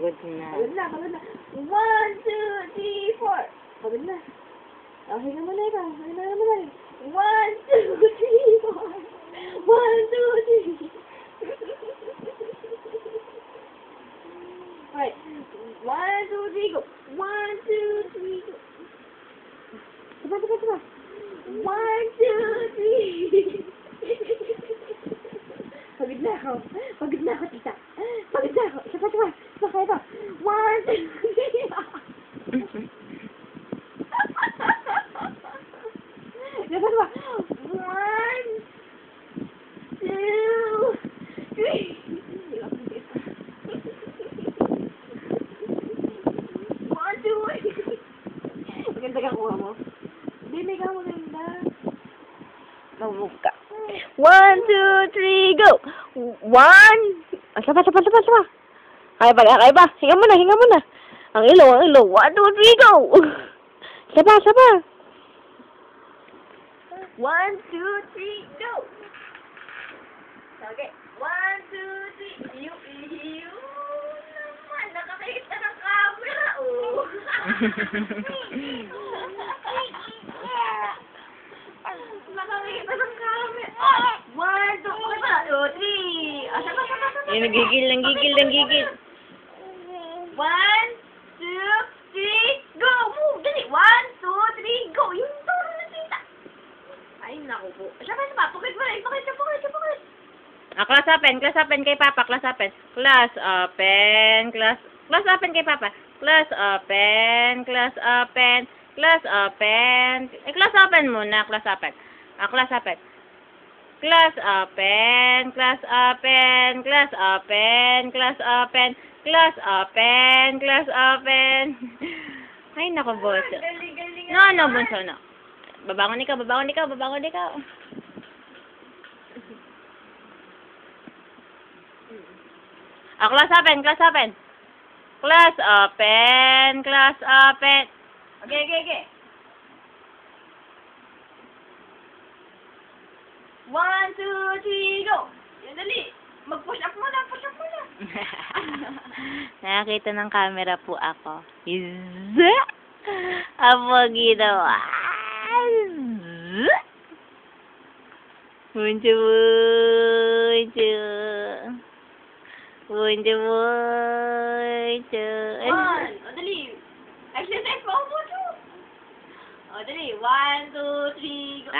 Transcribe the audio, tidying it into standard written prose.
Pagod na. Pagod na, pagod na. 1, 2, 3, 4. Pagod na. Okay ka muna ikaw. Okay na naman natin. 1, 2, 3, 4. 1, 2, 3. Okay. 1, 2, 3, go. 1, 2, 3, go. Saba, saba, saba. 1, 2, 3. Pagod na ako. Pagod na ako, tita. Pagod na ako. Saba, saba. Saba, kaya ba? 1, 2, 3. Saba, saba. 1, 2, 3. Maganda ka kuha mo. Hindi, may ka maganda. Mamove ka. 1, 2, 3, go! 1! Saba, saba, saba, saba. Kaya ba, kaya ba? Hinga muna, hinga muna. Ang ilaw, ang ilaw. 1, 2, 3, go! Saba, saba. 1, 2, 3, go! Okay. 1, 2, 3. Iyo naman. Nakakita ng camera, oh. Nakakita ng camera. 1, 2, 3. Saba, saba, saba. Yung nagigil, nanggigil. 1, 2, 3, go! Move! Dali! 1, 2, 3, go! Yung turo na tita! Ay, naku po. Saba, saba. Pukit mo rin. Pukit. Class open kay Papa, class open. Class open kay Papa. Class open. Class open muna, class open. Class open. Ay, naku, boss. Galing. No, bunso, no. Babangon ikaw. Class open. Okay. 1, 2, 3, go! Yan, dali. Mag-push up muna. Nakakita ng camera po ako. Apo ginawa. Bunso. Dali. Exercise pa ako po. Dali. 1, 2, 3, go.